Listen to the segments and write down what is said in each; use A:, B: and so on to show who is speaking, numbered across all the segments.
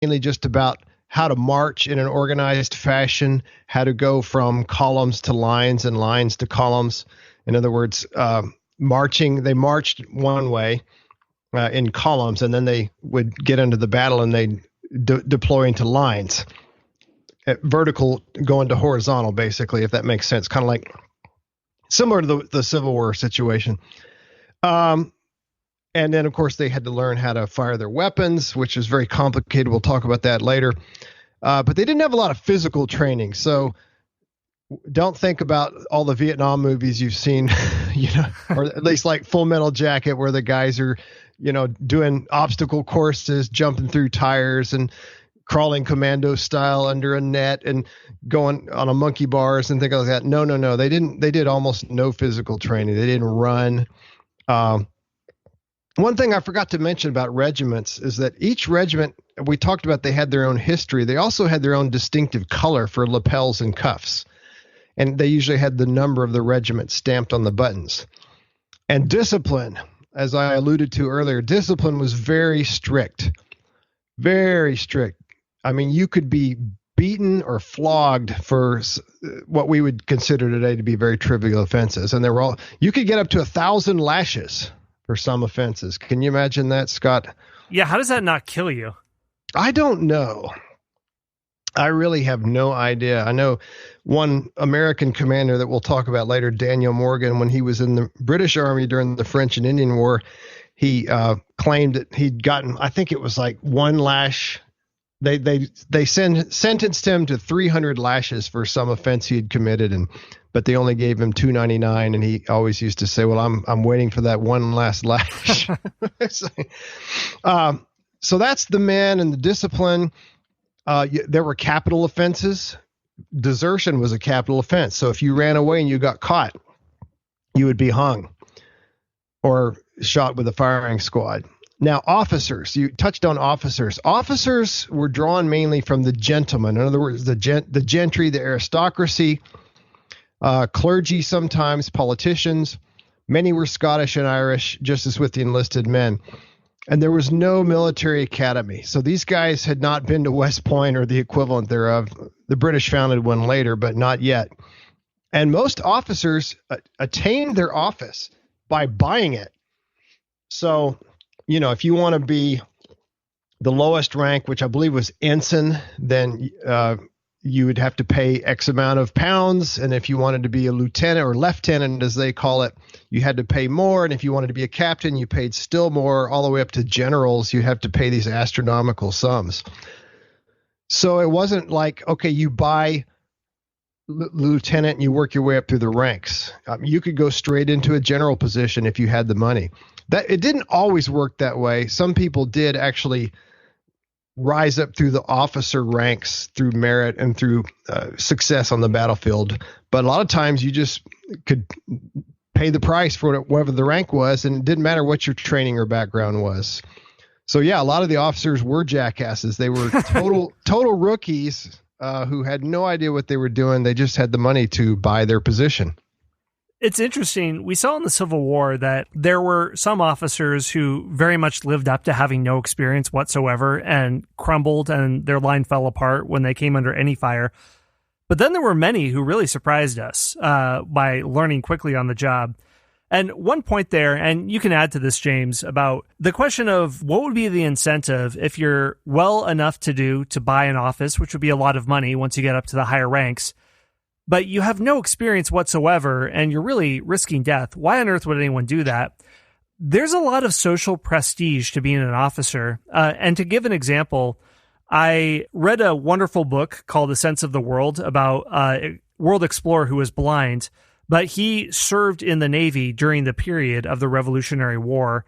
A: mainly just about how to march in an organized fashion, how to go from columns to lines and lines to columns. In other words, they marched one way in columns, and then they would get into the battle and they deploy into lines. Vertical going to horizontal, basically, if that makes sense. Kind of like similar to the Civil War situation. And then, of course, they had to learn how to fire their weapons, which is very complicated. We'll talk about that later. But they didn't have a lot of physical training. So don't think about all the Vietnam movies you've seen, or at least like Full Metal Jacket, where the guys are, doing obstacle courses, jumping through tires and crawling commando style under a net and going on a monkey bars and things like that. No. They did almost no physical training. They didn't run. One thing I forgot to mention about regiments is that each regiment, we talked about, they had their own history. They also had their own distinctive color for lapels and cuffs. And they usually had the number of the regiment stamped on the buttons. And discipline, as I alluded to earlier, discipline was very strict. Very strict. I mean, you could be beaten or flogged for what we would consider today to be very trivial offenses. And you could get up to 1,000 lashes for some offenses. Can you imagine that, Scott?
B: Yeah, how does that not kill you?
A: I don't know. I really have no idea. I know one American commander that we'll talk about later, Daniel Morgan, when he was in the British Army during the French and Indian War, he claimed that he'd gotten, I think it was like one lash. They sentenced him to 300 lashes for some offense he had committed, but they only gave him $299, and he always used to say, "Well, I'm waiting for that one last lash." So that's the men and the discipline. There were capital offenses. Desertion was a capital offense. So if you ran away and you got caught, you would be hung or shot with a firing squad. Now, officers, you touched on officers. Officers were drawn mainly from the gentlemen. In other words, the gentry, the aristocracy, clergy sometimes, politicians. Many were Scottish and Irish, just as with the enlisted men. And there was no military academy. So these guys had not been to West Point or the equivalent thereof. The British founded one later, but not yet. And most officers attained their office by buying it. So, if you want to be the lowest rank, which I believe was ensign, then you would have to pay X amount of pounds. And if you wanted to be a lieutenant or lieutenant, as they call it, you had to pay more. And if you wanted to be a captain, you paid still more. All the way up to generals, you have to pay these astronomical sums. So it wasn't like, okay, you buy lieutenant and you work your way up through the ranks. You could go straight into a general position if you had the money. That it didn't always work that way. Some people did actually rise up through the officer ranks through merit and through success on the battlefield. But a lot of times you just could pay the price for whatever the rank was, and it didn't matter what your training or background was. So yeah, a lot of the officers were jackasses. They were total rookies who had no idea what they were doing. They just had the money to buy their position.
B: It's interesting. We saw in the Civil War that there were some officers who very much lived up to having no experience whatsoever and crumbled, and their line fell apart when they came under any fire. But then there were many who really surprised us by learning quickly on the job. And one point there, and you can add to this, James, about the question of what would be the incentive if you're well enough to buy an office, which would be a lot of money once you get up to the higher ranks, but you have no experience whatsoever and you're really risking death. Why on earth would anyone do that? There's a lot of social prestige to being an officer. And to give an example, I read a wonderful book called A Sense of the World about a world explorer who was blind, but he served in the Navy during the period of the Revolutionary War,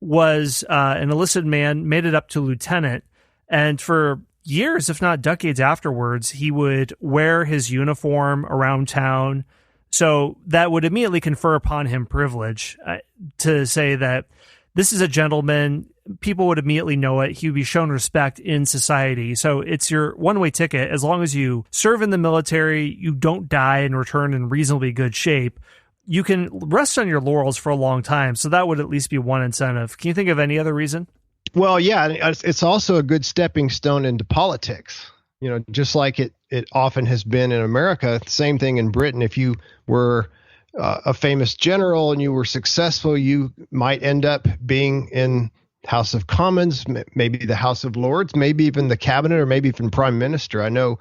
B: was an enlisted man, made it up to lieutenant, and for years, if not decades afterwards, he would wear his uniform around town. So that would immediately confer upon him privilege to say that this is a gentleman. People would immediately know it. He would be shown respect in society. So it's your one-way ticket. As long as you serve in the military, you don't die and return in reasonably good shape, you can rest on your laurels for a long time. So that would at least be one incentive. Can you think of any other reason?
A: Well, yeah, and it's also a good stepping stone into politics. Just like it often has been in America. Same thing in Britain. If you were a famous general and you were successful, you might end up being in House of Commons, maybe the House of Lords, maybe even the cabinet, or maybe even prime minister. I know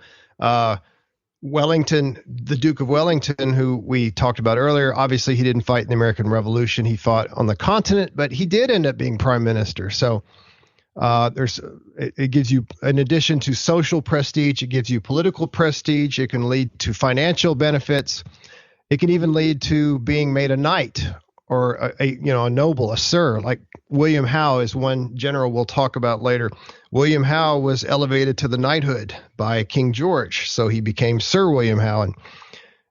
A: Wellington, the Duke of Wellington, who we talked about earlier, obviously he didn't fight in the American Revolution. He fought on the continent, but he did end up being prime minister. So it gives you, in addition to social prestige, it gives you political prestige. It can lead to financial benefits. It can even lead to being made a knight or a noble, a sir. Like William Howe is one general we'll talk about later. William Howe was elevated to the knighthood by King George, so he became Sir William Howe.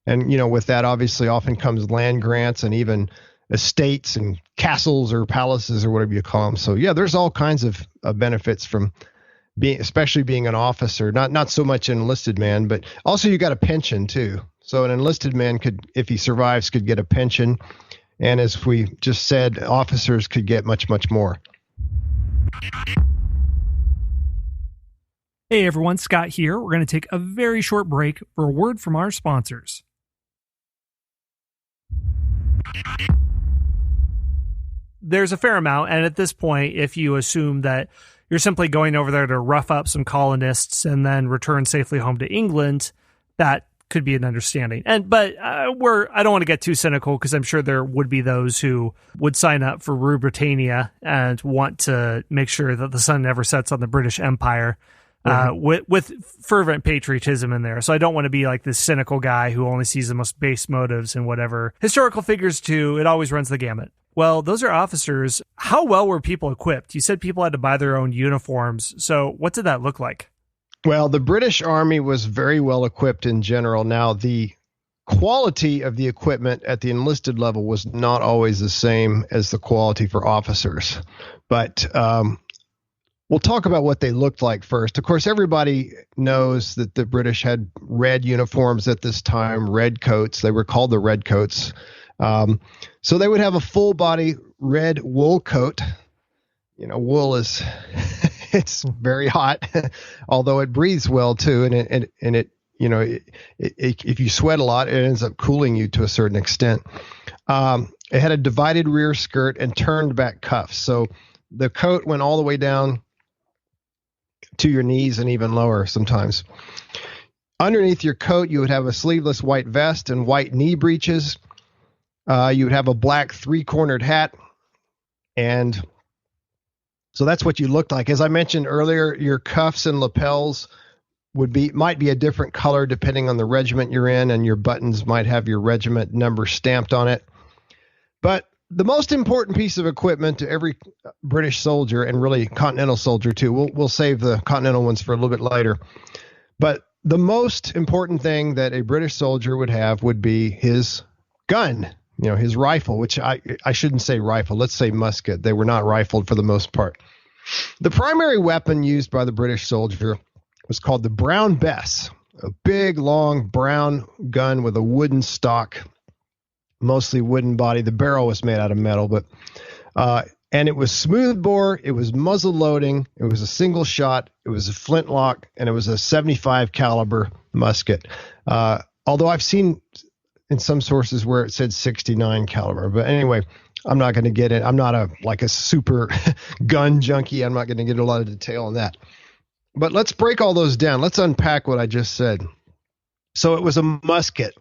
A: And with that obviously often comes land grants and even estates and castles or palaces or whatever you call them. So yeah, there's all kinds of benefits from especially being an officer, not so much an enlisted man, but also you got a pension too. So an enlisted man could, if he survives, could get a pension. And as we just said, officers could get much, much more.
B: Hey everyone, Scott here. We're going to take a very short break for a word from our sponsors. There's a fair amount, and at this point, if you assume that you're simply going over there to rough up some colonists and then return safely home to England, that could be an understanding. But I don't want to get too cynical, because I'm sure there would be those who would sign up for Rule Britannia and want to make sure that the sun never sets on the British Empire. With fervent patriotism in there. So I don't want to be like this cynical guy who only sees the most base motives in whatever historical figures too. It always runs the gamut. Well, those are officers. How well were people equipped? You said people had to buy their own uniforms. So what did that look like?
A: Well, the British Army was very well equipped in general. Now, the quality of the equipment at the enlisted level was not always the same as the quality for officers. But we'll talk about what they looked like first. Of course, everybody knows that the British had red uniforms at this time, red coats. They were called the red coats. So they would have a full body red wool coat. Wool is, it's very hot, although it breathes well too. And it if you sweat a lot, it ends up cooling you to a certain extent. It had a divided rear skirt and turned back cuffs. So the coat went all the way down to your knees and even lower sometimes. Underneath your coat, you would have a sleeveless white vest and white knee breeches. You would have a black three-cornered hat. And so that's what you looked like. As I mentioned earlier, your cuffs and lapels might be a different color depending on the regiment you're in, and your buttons might have your regiment number stamped on it. But the most important piece of equipment to every British soldier, and really Continental soldier too, we'll save the Continental ones for a little bit later, but the most important thing that a British soldier would have would be his gun, his rifle, which I shouldn't say rifle, let's say musket. They were not rifled for the most part. The primary weapon used by the British soldier was called the Brown Bess, a big, long brown gun with a wooden stock, mostly wooden body. The barrel was made out of metal, but and it was smooth bore. It was muzzle loading. It was a single shot. It was a flintlock, and it was a 75 caliber musket. Although I've seen in some sources where it said 69 caliber, but anyway, I'm not going to get it. I'm not a super gun junkie. I'm not going to get a lot of detail on that. But let's break all those down. Let's unpack what I just said. So it was a musket.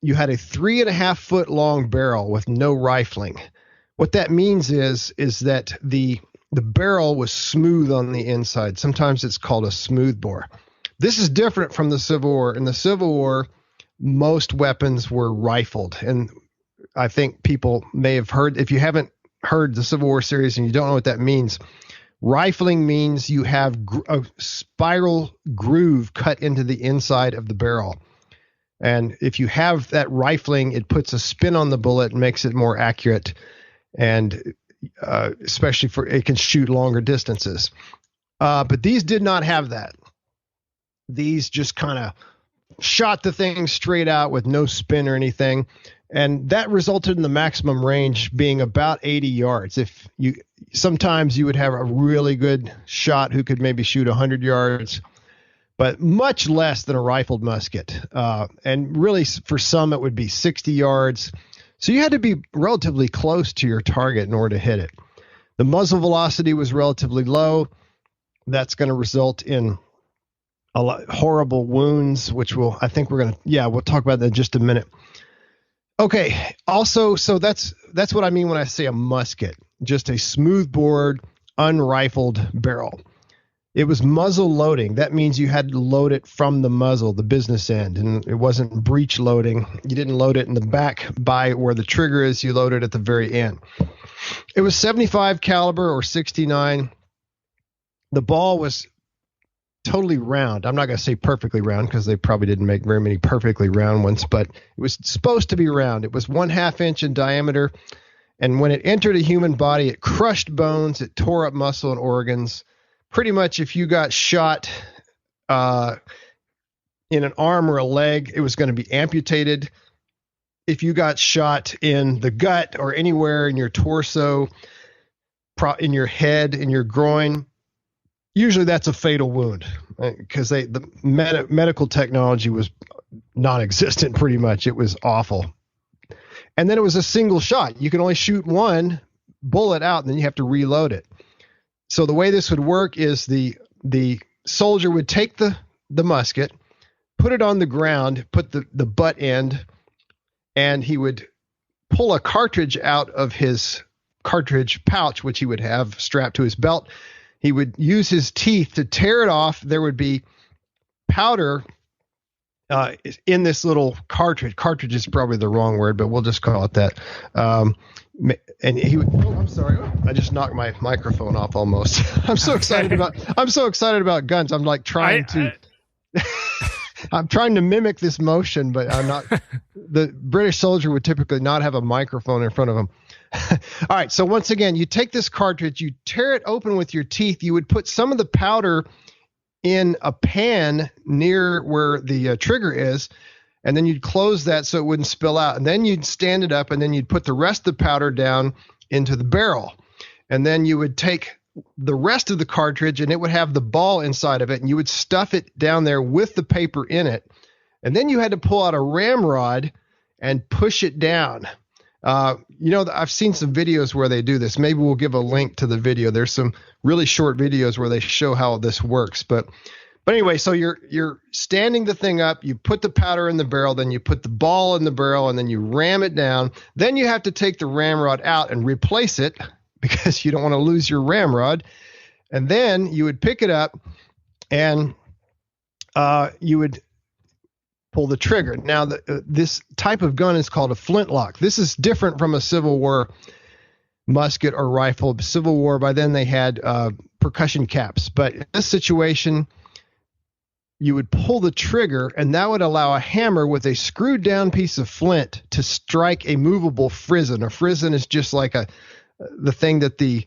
A: You had a 3.5 foot long barrel with no rifling. What that means is that the barrel was smooth on the inside. Sometimes it's called a smooth bore. This is different from the Civil War. In the Civil War, most weapons were rifled. And I think people may have heard, if you haven't heard the Civil War series and you don't know what that means, rifling means you have a spiral groove cut into the inside of the barrel. And if you have that rifling, it puts a spin on the bullet and makes it more accurate. And especially it can shoot longer distances. But these did not have that. These just kind of shot the thing straight out with no spin or anything. And that resulted in the maximum range being about 80 yards. Sometimes you would have a really good shot who could maybe shoot 100 yards, but much less than a rifled musket. And really for some, it would be 60 yards. So you had to be relatively close to your target in order to hit it. The muzzle velocity was relatively low. That's going to result in a lot horrible wounds, which we'll talk about that in just a minute. Okay. Also, so that's what I mean when I say a musket, just a smoothbore, unrifled barrel. It was muzzle loading. That means you had to load it from the muzzle, the business end, and it wasn't breech loading. You didn't load it in the back by where the trigger is. You load it at the very end. It was 75 caliber or 69. The ball was totally round. I'm not going to say perfectly round because they probably didn't make very many perfectly round ones, but it was supposed to be round. It was 1/2 inch in diameter. And when it entered a human body, it crushed bones. It tore up muscle and organs. Pretty much if you got shot in an arm or a leg, it was going to be amputated. If you got shot in the gut or anywhere in your torso, in your head, in your groin, usually that's a fatal wound because the medical technology was non-existent pretty much. It was awful. And then it was a single shot. You can only shoot one bullet out and then you have to reload it. So the way this would work is the soldier would take the musket, put it on the ground, put the butt end, and he would pull a cartridge out of his cartridge pouch, which he would have strapped to his belt. He would use his teeth to tear it off. There would be powder in this little cartridge. Cartridge is probably the wrong word, but we'll just call it that. And he would, I'm sorry. I just knocked my microphone off almost. I'm so excited about guns. I'm like I'm trying to mimic this motion, but I'm not. The British soldier would typically not have a microphone in front of him. All right. So once again, you take this cartridge, you tear it open with your teeth. You would put some of the powder in a pan near where the trigger is, and then you'd close that so it wouldn't spill out. And then you'd stand it up, and then you'd put the rest of the powder down into the barrel. And then you would take the rest of the cartridge, and it would have the ball inside of it, and you would stuff it down there with the paper in it. And then you had to pull out a ramrod and push it down. I've seen some videos where they do this. Maybe we'll give a link to the video. There's some really short videos where they show how this works. But anyway, so you're standing the thing up, you put the powder in the barrel, then you put the ball in the barrel, and then you ram it down. Then you have to take the ramrod out and replace it because you don't want to lose your ramrod. And then you would pick it up and you would pull the trigger. Now, this type of gun is called a flintlock. This is different from a Civil War musket or rifle. Civil War, by then they had percussion caps. But in this situation, you would pull the trigger, and that would allow a hammer with a screwed down piece of flint to strike a movable frizzen. A frizzen is just like the thing that the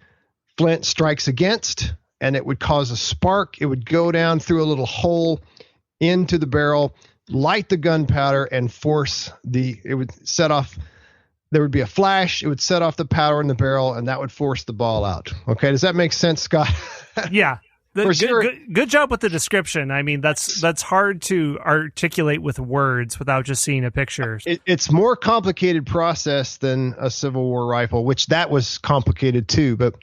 A: flint strikes against, and it would cause a spark. It would go down through a little hole into the barrel, light the gunpowder, and it would set off. There would be a flash. It would set off the powder in the barrel, and that would force the ball out. Okay. Does that make sense, Scott?
B: Yeah.
A: Sure.
B: Good job with the description. I mean, that's hard to articulate with words without just seeing a picture.
A: It's more complicated process than a Civil War rifle, which that was complicated too. But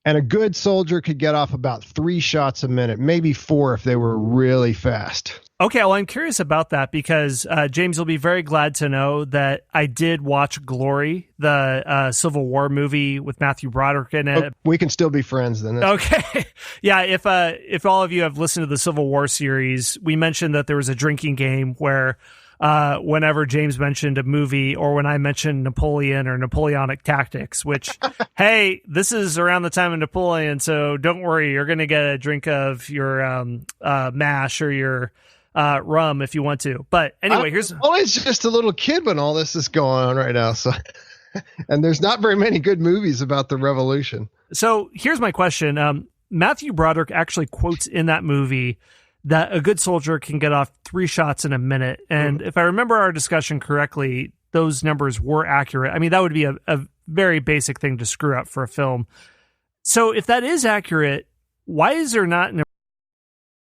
A: and a good soldier could get off about 3 shots a minute, maybe 4 if they were really fast.
B: Okay, well, I'm curious about that because, James, you'll be very glad to know that I did watch Glory, the Civil War movie with Matthew Broderick in it.
A: Oh, we can still be friends then.
B: Okay. Yeah, if all of you have listened to the Civil War series, we mentioned that there was a drinking game where whenever James mentioned a movie or when I mentioned Napoleon or Napoleonic tactics, which, hey, this is around the time of Napoleon, so don't worry, you're going to get a drink of your mash or your rum if you want to. But anyway, here's
A: always just a little kid when all this is going on right now. So, and there's not very many good movies about the Revolution.
B: So here's my question. Matthew Broderick actually quotes in that movie that a good soldier can get off 3 shots in a minute. And if I remember our discussion correctly, those numbers were accurate. I mean, that would be a very basic thing to screw up for a film. So if that is accurate, why is there not an